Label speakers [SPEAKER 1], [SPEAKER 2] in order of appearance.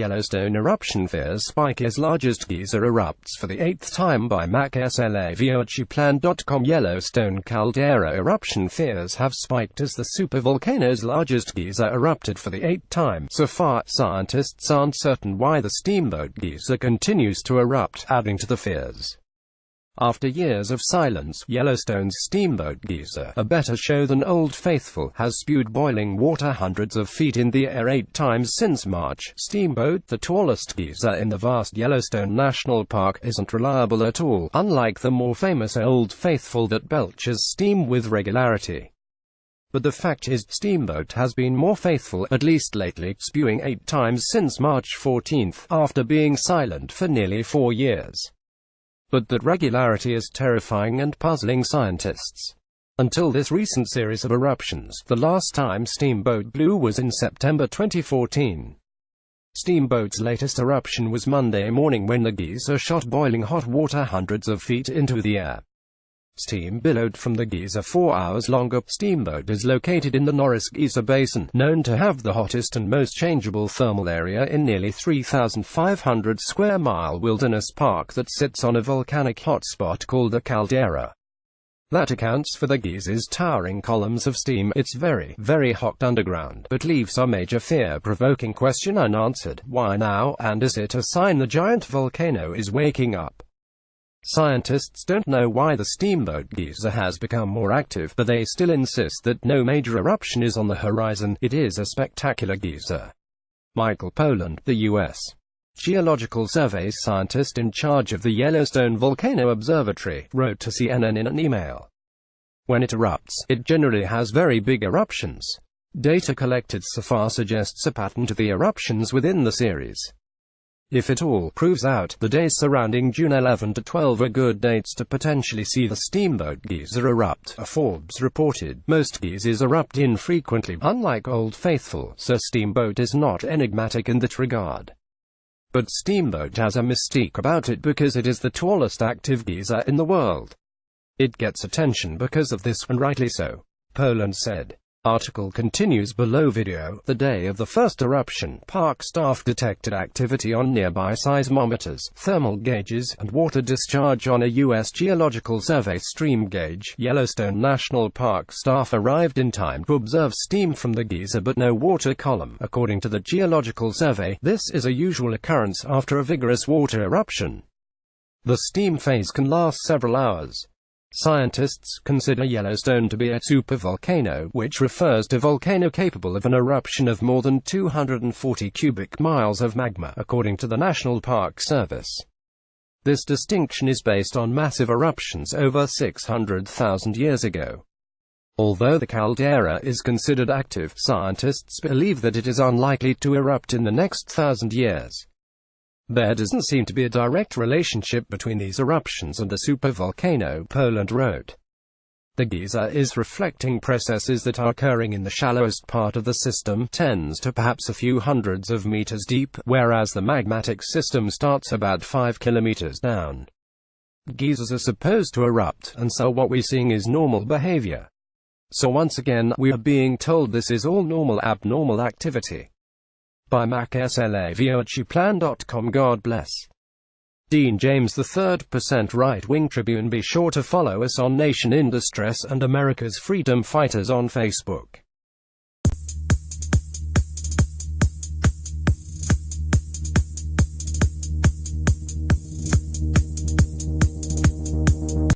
[SPEAKER 1] Yellowstone eruption fears spike as largest geyser erupts for the 8th time by MacSLAVOCplan.com. Yellowstone caldera eruption fears have spiked as the supervolcano's largest geyser erupted for the 8th time. So far, scientists aren't certain why the Steamboat geyser continues to erupt, adding to the fears. After years of silence, Yellowstone's Steamboat geyser, a better show than Old Faithful, has spewed boiling water hundreds of feet in the air 8 times since March. Steamboat, the tallest geyser in the vast Yellowstone National Park, isn't reliable at all, unlike the more famous Old Faithful that belches steam with regularity. But the fact is, Steamboat has been more faithful, at least lately, spewing 8 times since March 14, after being silent for nearly 4 years. But that regularity is terrifying and puzzling scientists. Until this recent series of eruptions, the last time Steamboat blew was in September 2014. Steamboat's latest eruption was Monday morning when the geyser shot boiling hot water hundreds of feet into the air. Steam billowed from the geyser 4 hours longer. Steamboat is located in the Norris Geyser Basin, known to have the hottest and most changeable thermal area in nearly 3,500 square mile wilderness park that sits on a volcanic hotspot called the caldera. That accounts for the geyser's towering columns of steam. It's very, very hot underground, but leaves a major fear-provoking question unanswered. Why now, and is it a sign the giant volcano is waking up? Scientists don't know why the Steamboat geyser has become more active, but they still insist that no major eruption is on the horizon. It is a spectacular geyser. Michael Poland, the U.S. Geological Survey scientist in charge of the Yellowstone Volcano Observatory, wrote to CNN in an email. When it erupts, it generally has very big eruptions. Data collected so far suggests a pattern to the eruptions within the series. If it all proves out, the days surrounding June 11 to 12 are good dates to potentially see the Steamboat geyser erupt, Forbes reported. Most geysers erupt infrequently, unlike Old Faithful, so Steamboat is not enigmatic in that regard. But Steamboat has a mystique about it because it is the tallest active geyser in the world. It gets attention because of this, and rightly so, Poland said. Article continues below. Video. The day of the first eruption, park staff detected activity on nearby seismometers, thermal gauges, and water discharge on a U.S. Geological Survey stream gauge. Yellowstone National Park staff arrived in time to observe steam from the geyser but no water column. According to the Geological Survey, this is a usual occurrence after a vigorous water eruption. The steam phase can last several hours. Scientists consider Yellowstone to be a supervolcano, which refers to volcano capable of an eruption of more than 240 cubic miles of magma, according to the National Park Service. This distinction is based on massive eruptions over 600,000 years ago. Although the caldera is considered active, scientists believe that it is unlikely to erupt in the next 1,000 years. There doesn't seem to be a direct relationship between these eruptions and the supervolcano, Poland wrote. The geyser is reflecting processes that are occurring in the shallowest part of the system, tens to perhaps a few hundreds of meters deep, whereas the magmatic system starts about 5 kilometers down. Geysers are supposed to erupt, and so what we're seeing is normal behavior. So once again, we are being told this is all normal abnormal activity. By MacSLAVOCplan.com. God bless. Dean James III. Right-Wing Tribune. Be sure to follow us on Nation in Distress and America's Freedom Fighters on Facebook.